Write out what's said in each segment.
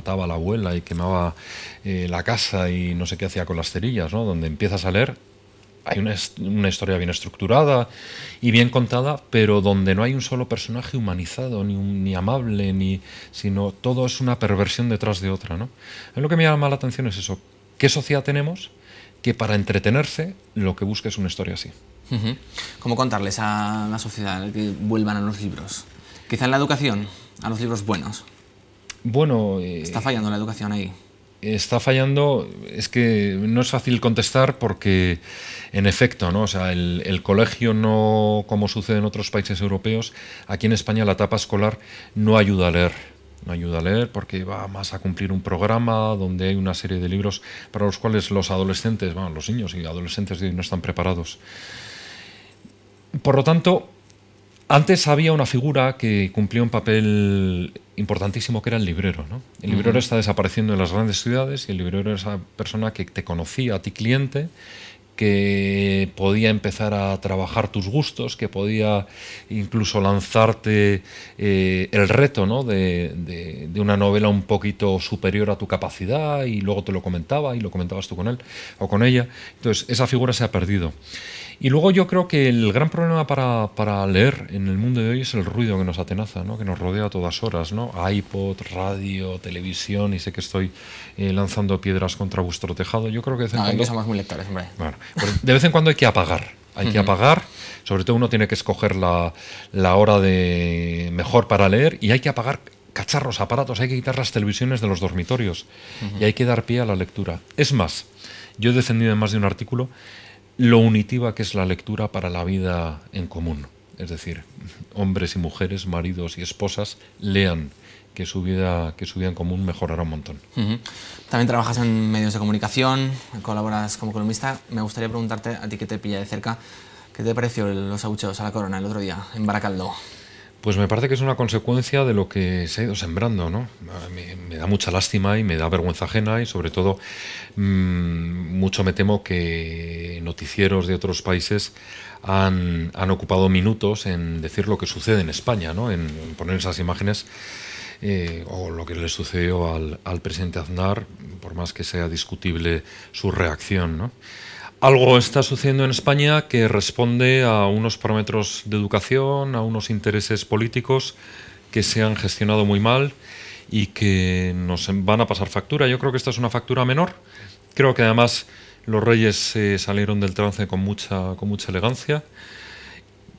mataba a la abuela y quemaba la casa y no sé qué hacía con las cerillas, ¿no? Donde empiezas a leer, hay una historia bien estructurada y bien contada, pero donde no hay un solo personaje humanizado, ni amable, sino todo es una perversión detrás de otra, ¿no? A mí lo que me llama la atención es eso. ¿Qué sociedad tenemos que para entretenerse lo que busca es una historia así? ¿Cómo contarles a la sociedad que vuelvan a los libros? Quizá en la educación, a los libros buenos. Bueno... ¿Está fallando la educación ahí? Está fallando, es que no es fácil contestar porque, en efecto, ¿no? O sea, el colegio no, como sucede en otros países europeos, aquí en España la etapa escolar no ayuda a leer. No ayuda a leer porque va más a cumplir un programa donde hay una serie de libros para los cuales los adolescentes, bueno, los niños y adolescentes de hoy no están preparados. Por lo tanto, antes había una figura que cumplía un papel importantísimo, que era el librero, ¿no? El librero está desapareciendo en las grandes ciudades y el librero era esa persona que te conocía a ti cliente, que podía empezar a trabajar tus gustos, que podía incluso lanzarte el reto, ¿no? de una novela un poquito superior a tu capacidad y luego te lo comentaba y lo comentabas tú con él o con ella. Entonces esa figura se ha perdido. Y luego yo creo que el gran problema para leer en el mundo de hoy es el ruido que nos atenaza, ¿no? Que nos rodea a todas horas, ¿no? iPod, radio, televisión, y sé que estoy lanzando piedras contra vuestro tejado. Yo creo que aquí somos muy lectores, hombre. Bueno, pues de vez en cuando hay que apagar. Hay que apagar, sobre todo uno tiene que escoger la hora de mejor para leer, y hay que apagar cacharros, aparatos, hay que quitar las televisiones de los dormitorios y hay que dar pie a la lectura. Es más, yo he defendido en más de un artículo lo unitiva que es la lectura para la vida en común. Es decir, hombres y mujeres, maridos y esposas, lean, que su vida en común mejorará un montón. También trabajas en medios de comunicación, colaboras como columnista. Me gustaría preguntarte, a ti que te pilla de cerca, ¿qué te pareció los abucheos a la Corona el otro día en Baracaldo? Pues me parece que es una consecuencia de lo que se ha ido sembrando, ¿no? Me da mucha lástima y me da vergüenza ajena, y sobre todo mucho me temo que noticieros de otros países han ocupado minutos en decir lo que sucede en España, ¿no? En poner esas imágenes o lo que le sucedió al presidente Aznar, por más que sea discutible su reacción, ¿no? Algo está sucediendo en España que responde a unos parámetros de educación, a unos intereses políticos que se han gestionado muy mal y que nos van a pasar factura. Yo creo que esta es una factura menor. Creo que además los reyes salieron del trance con mucha elegancia,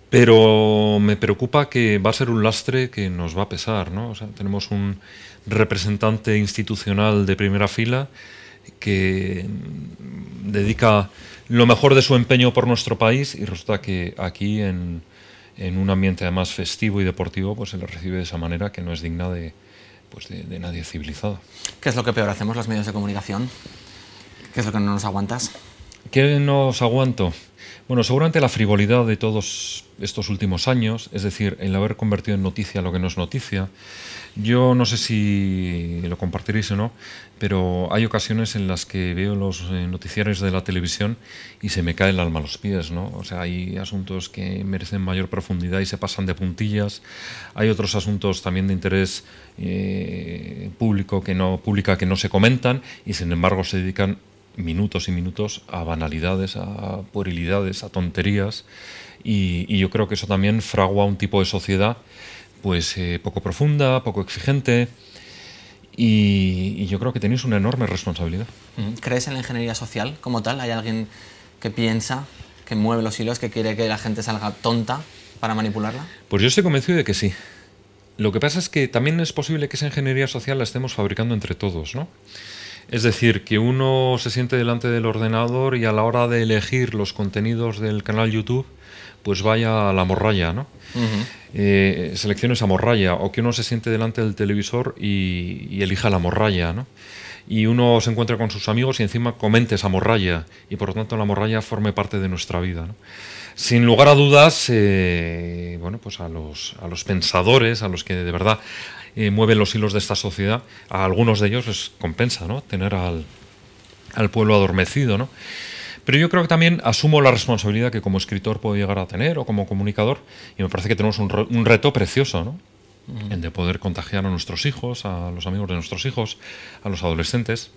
pero me preocupa que va a ser un lastre que nos va a pesar, ¿no? O sea, tenemos un representante institucional de primera fila que dedica lo mejor de su empeño por nuestro país, y resulta que aquí en un ambiente además festivo y deportivo pues se le recibe de esa manera que no es digna de nadie civilizado. ¿Qué es lo que peor hacemos los medios de comunicación? ¿Qué es lo que no nos aguantas? ¿Qué nos aguanto? Bueno, seguramente la frivolidad de todos estos últimos años, es decir, el haber convertido en noticia lo que no es noticia. Yo no sé si lo compartiréis o no, pero hay ocasiones en las que veo los noticiarios de la televisión y se me cae el alma a los pies, ¿no? O sea, hay asuntos que merecen mayor profundidad y se pasan de puntillas. Hay otros asuntos también de interés pública que no se comentan, y sin embargo se dedican minutos y minutos a banalidades, a puerilidades, a tonterías, y yo creo que eso también fragua un tipo de sociedad pues poco profunda, poco exigente, y yo creo que tenéis una enorme responsabilidad. ¿Crees en la ingeniería social como tal? ¿Hay alguien que piensa, que mueve los hilos, que quiere que la gente salga tonta para manipularla? Pues yo estoy convencido de que sí. Lo que pasa es que también es posible que esa ingeniería social la estemos fabricando entre todos, ¿no? Es decir, que uno se siente delante del ordenador y a la hora de elegir los contenidos del canal YouTube pues vaya a la morralla, ¿no? Seleccione esa morralla, o que uno se siente delante del televisor y elija la morralla, ¿no? Y uno se encuentra con sus amigos y encima comente esa morralla, y por lo tanto la morralla forme parte de nuestra vida, ¿no? Sin lugar a dudas, bueno, pues a los pensadores, a los que de verdad mueven los hilos de esta sociedad, a algunos de ellos les compensa, ¿no? Tener al pueblo adormecido, ¿no? Pero yo creo que también asumo la responsabilidad que como escritor puedo llegar a tener, o como comunicador, y me parece que tenemos un reto precioso, ¿no? el de poder contagiar a nuestros hijos, a los amigos de nuestros hijos, a los adolescentes,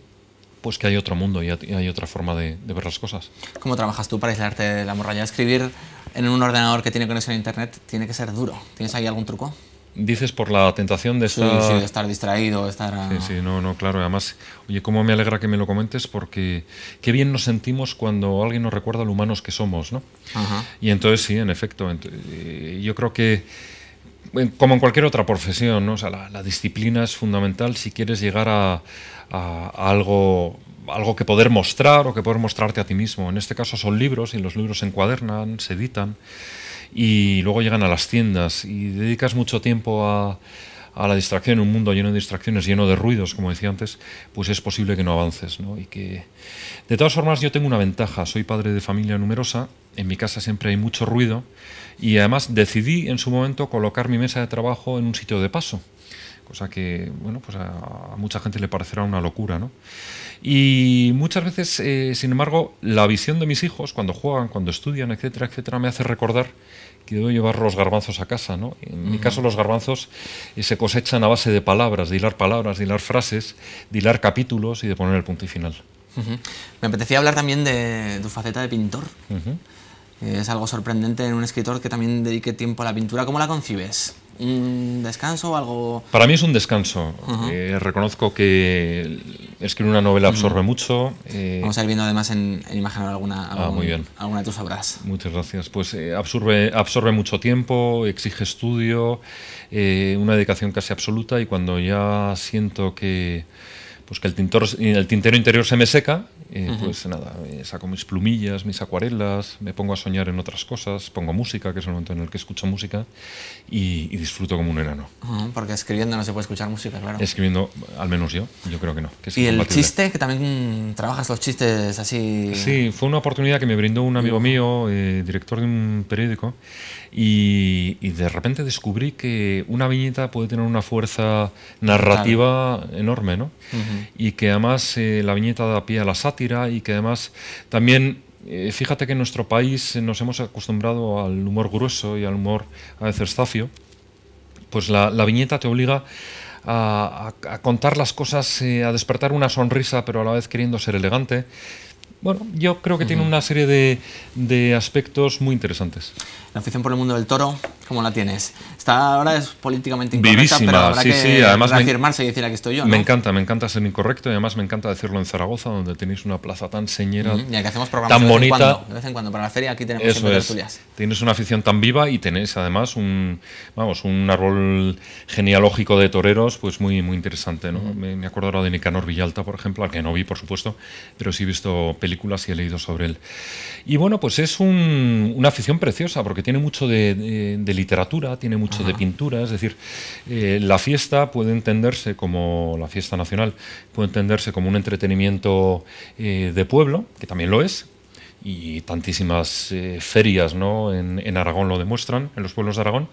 pues que hay otro mundo y hay otra forma de ver las cosas. ¿Cómo trabajas tú para aislarte de la morralla? Escribir en un ordenador que tiene conexión a internet tiene que ser duro. ¿Tienes ahí algún truco? Dices por la tentación de estar... Sí, de estar distraído, de estar... Sí, no, claro. Además, oye, cómo me alegra que me lo comentes, porque qué bien nos sentimos cuando alguien nos recuerda lo humanos que somos, ¿no? Ajá. Y entonces, sí, en efecto, yo creo que, como en cualquier otra profesión, ¿no? O sea, la disciplina es fundamental si quieres llegar a algo que poder mostrar o que poder mostrarte a ti mismo. En este caso son libros, y los libros se encuadernan, se editan, y luego llegan a las tiendas, y dedicas mucho tiempo a la distracción. En un mundo lleno de distracciones, lleno de ruidos, como decía antes, pues es posible que no avances, ¿no? Y que, de todas formas, yo tengo una ventaja. Soy padre de familia numerosa, en mi casa siempre hay mucho ruido, y además decidí en su momento colocar mi mesa de trabajo en un sitio de paso, cosa que, bueno, pues a mucha gente le parecerá una locura, ¿no? Y muchas veces, sin embargo, la visión de mis hijos, cuando juegan, cuando estudian, etcétera, etcétera, me hace recordar que debo llevar los garbanzos a casa, ¿no? En mi caso, los garbanzos se cosechan a base de palabras, de hilar frases, de hilar capítulos y de poner el punto y final. Me apetecía hablar también de tu faceta de pintor. Es algo sorprendente en un escritor que también dedique tiempo a la pintura. ¿Cómo la concibes? ¿Un descanso o algo...? Para mí es un descanso. Reconozco que escribir una novela absorbe mucho. Vamos a ir viendo además en imagen alguna de tus obras. Muchas gracias. Pues absorbe mucho tiempo, exige estudio, una dedicación casi absoluta, y cuando ya siento que el tintero interior se me seca, pues nada, saco mis plumillas, mis acuarelas, me pongo a soñar en otras cosas, pongo música, que es el momento en el que escucho música, y disfruto como un enano. Porque escribiendo no se puede escuchar música, claro. Escribiendo, al menos yo creo que no. Que es ¿Y el incompatible. chiste? Que también trabajas los chistes así... Sí, fue una oportunidad que me brindó un amigo mío, director de un periódico, y de repente descubrí que una viñeta puede tener una fuerza narrativa enorme, ¿no? Y que además la viñeta da pie a la sátira, y que además también, fíjate que en nuestro país nos hemos acostumbrado al humor grueso y al humor a veces zafio. Pues la viñeta te obliga a contar las cosas, a despertar una sonrisa, pero a la vez queriendo ser elegante. Bueno, yo creo que tiene una serie de aspectos muy interesantes. La afición por el mundo del toro, ¿cómo la tienes? Ahora es políticamente incorrecta, vivísima, pero habrá que además reafirmarse y decir aquí estoy yo, ¿no? Me encanta ser incorrecto, y además me encanta decirlo en Zaragoza, donde tenéis una plaza tan señera, Y aquí hacemos programas tan bonita. De vez en cuando para la feria, aquí tenemos Eso siempre es. tertulias. Tienes una afición tan viva, y tenés además un árbol genealógico de toreros pues muy interesante, ¿no? Me acuerdo ahora de Nicanor Villalta, por ejemplo, al que no vi, por supuesto, pero sí he visto películas y he leído sobre él. Y bueno, pues es una afición preciosa, porque tiene mucho de literatura, tiene mucho de pintura. Es decir, la fiesta puede entenderse como, la fiesta nacional puede entenderse como un entretenimiento de pueblo, que también lo es, y tantísimas ferias, ¿no?, en Aragón lo demuestran, en los pueblos de Aragón,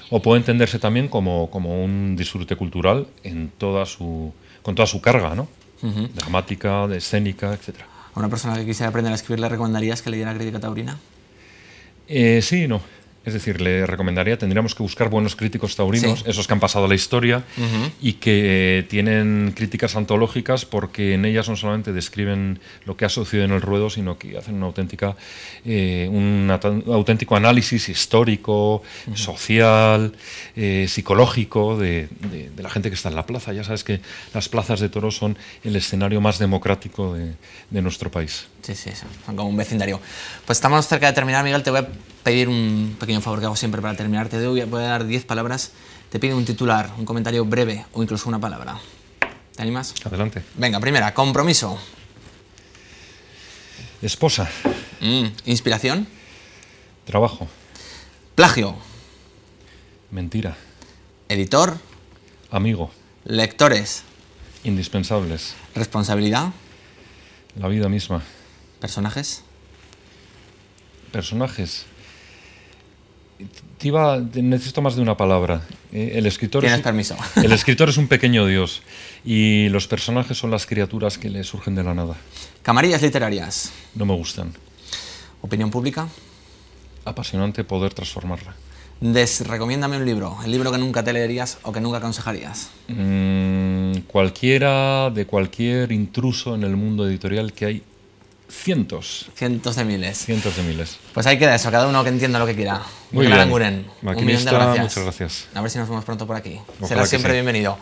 o puede entenderse también como un disfrute cultural con toda su carga, ¿no? Dramática, de escénica, etcétera. ¿A una persona que quisiera aprender a escribir le recomendarías que leyera Crítica Taurina? Sí y no. Es decir, le recomendaría, tendríamos que buscar buenos críticos taurinos, esos que han pasado la historia y que tienen críticas antológicas, porque en ellas no solamente describen lo que ha sucedido en el ruedo, sino que hacen un auténtico análisis histórico, social, psicológico de la gente que está en la plaza. Ya sabes que las plazas de toros son el escenario más democrático de nuestro país. Sí, son como un vecindario. Pues estamos cerca de terminar, Miguel. Te voy a pedir un pequeño favor que hago siempre para terminar. Te voy a dar 10 palabras. Te pido un titular, un comentario breve o incluso una palabra. ¿Te animas? Adelante. Venga, primera, compromiso. Esposa. Inspiración. Trabajo. Plagio. Mentira. Editor. Amigo. Lectores. Indispensables. Responsabilidad. La vida misma. Personajes. Personajes. Necesito más de una palabra. El escritor Tienes permiso. El escritor es un pequeño dios, y los personajes son las criaturas que le surgen de la nada. Camarillas literarias. No me gustan. Opinión pública. Apasionante poder transformarla. Recomiéndame un libro, el libro que nunca te leerías o que nunca aconsejarías. Cualquiera, de cualquier intruso en el mundo editorial, que hay cientos. Cientos de miles. Cientos de miles. Pues ahí queda eso, cada uno que entienda lo que quiera. Muy bien. Aranguren, un millón de gracias. Muchas gracias. A ver si nos vemos pronto por aquí. Ojalá Serás que siempre sí. bienvenido.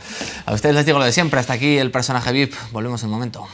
A ustedes les digo lo de siempre, hasta aquí el personaje VIP. Volvemos en un momento.